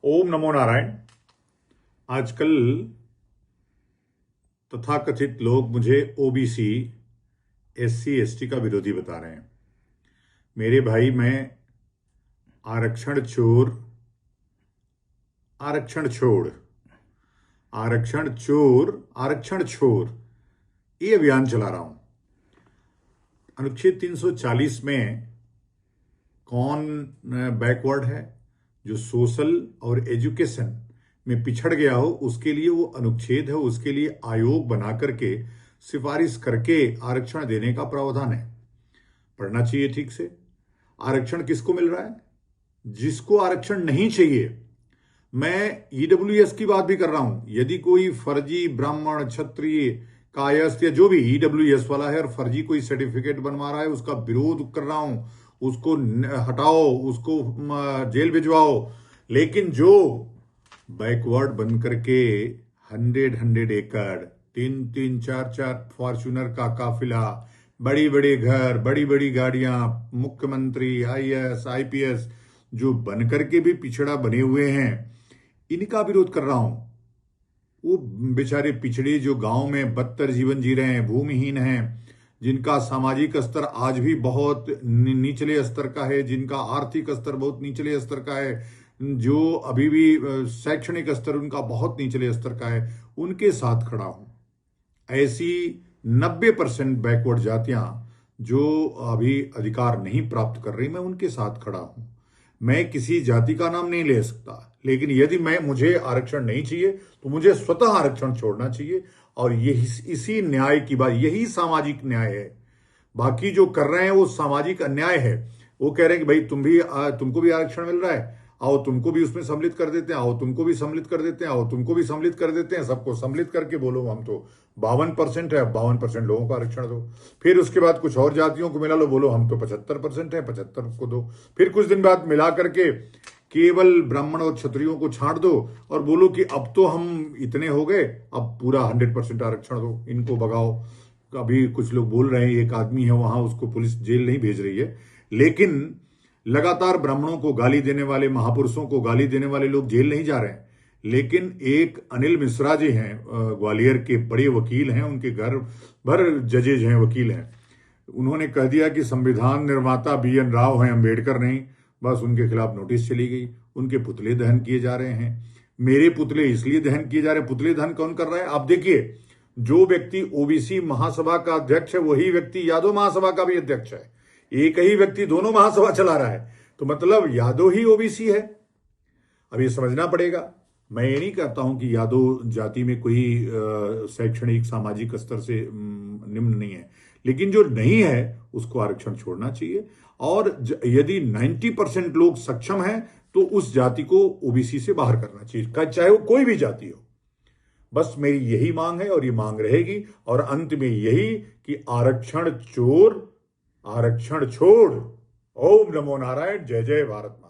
ओम नमो नारायण। आजकल तथाकथित लोग मुझे ओबीसी, एससी, एसटी का विरोधी बता रहे हैं। मेरे भाई, मैं आरक्षण चोर, आरक्षण छोड़, आरक्षण चोर, आरक्षण छोड़ ये अभियान चला रहा हूं। अनुच्छेद 340 में कौन बैकवर्ड है? जो सोशल और एजुकेशन में पिछड़ गया हो उसके लिए वो अनुच्छेद है, उसके लिए आयोग बना करके सिफारिश करके आरक्षण देने का प्रावधान है। पढ़ना चाहिए ठीक से। आरक्षण किसको मिल रहा है? जिसको आरक्षण नहीं चाहिए। मैं ईडब्ल्यूएस की बात भी कर रहा हूं। यदि कोई फर्जी ब्राह्मण, क्षत्रिय, कायस्थ या जो भी ईडब्ल्यूएस वाला है और फर्जी कोई सर्टिफिकेट बनवा रहा है, उसका विरोध कर रहा हूं। उसको हटाओ, उसको जेल भिजवाओ। लेकिन जो बैकवर्ड बन करके 100 एकड़, 3-3, 4-4 फॉर्च्यूनर का काफिला, बड़ी बड़ी घर, बड़ी बड़ी गाड़ियां, मुख्यमंत्री, आईएएस, आईपीएस जो बन करके भी पिछड़ा बने हुए हैं, इनका विरोध कर रहा हूं। वो बेचारे पिछड़े जो गांव में बदतर जीवन जी रहे हैं, भूमिहीन हैं, जिनका सामाजिक स्तर आज भी बहुत निचले स्तर का है, जिनका आर्थिक स्तर बहुत निचले स्तर का है, जो अभी भी शैक्षणिक स्तर उनका बहुत निचले स्तर का है, उनके साथ खड़ा हूं। ऐसी 90% बैकवर्ड जातियां जो अभी अधिकार नहीं प्राप्त कर रही, मैं उनके साथ खड़ा हूं। मैं किसी जाति का नाम नहीं ले सकता, लेकिन यदि मुझे आरक्षण नहीं चाहिए तो मुझे स्वतः आरक्षण छोड़ना चाहिए। और यही इसी न्याय की बात, यही सामाजिक न्याय है। बाकी जो कर रहे हैं वो सामाजिक अन्याय है। वो कह रहे हैं कि भाई तुमको भी आरक्षण मिल रहा है, आओ तुमको भी उसमें सम्मिलित कर देते हैं, आओ तुमको भी सम्मिलित कर देते हैं, आओ तुमको भी सम्मिलित कर देते हैं। सबको सम्मिलित करके बोलो हम तो 52% है, 52% लोगों को आरक्षण दो। फिर उसके बाद कुछ और जातियों को मिला लो, बोलो हम तो 75% है, 75 को दो। फिर कुछ दिन बाद मिला करके केवल ब्राह्मण और क्षत्रियों को छांट दो और बोलो कि अब तो हम इतने हो गए, अब पूरा 100% आरक्षण दो, इनको भगाओ। अभी कुछ लोग बोल रहे हैं एक आदमी है वहां, उसको पुलिस जेल नहीं भेज रही है, लेकिन लगातार ब्राह्मणों को गाली देने वाले, महापुरुषों को गाली देने वाले लोग जेल नहीं जा रहे हैं। लेकिन एक अनिल मिश्रा जी हैं, ग्वालियर के बड़े वकील हैं, उनके घर भर जजेज हैं, वकील हैं। उन्होंने कह दिया कि संविधान निर्माता BN राव हैं, अंबेडकर नहीं। बस उनके खिलाफ नोटिस चली गई, उनके पुतले दहन किए जा रहे हैं। मेरे पुतले इसलिए दहन किए जा रहे हैं। पुतले दहन कौन कर रहा है? आप देखिए, जो व्यक्ति ओबीसी महासभा का अध्यक्ष है वही व्यक्ति यादव महासभा का भी अध्यक्ष है। एक ही व्यक्ति दोनों महासभा चला रहा है, तो मतलब यादव ही ओबीसी है। अब ये समझना पड़ेगा। मैं ये नहीं कहता हूं कि यादव जाति में कोई शैक्षणिक सामाजिक स्तर से निम्न नहीं है, लेकिन जो नहीं है उसको आरक्षण छोड़ना चाहिए। और यदि 90% लोग सक्षम हैं तो उस जाति को ओबीसी से बाहर करना चाहिए, चाहे वो कोई भी जाति हो। बस मेरी यही मांग है और ये मांग रहेगी। और अंत में यही कि आरक्षण चोर, आरक्षण छोड़। ओम नमो नारायण। जय जय भारत माता।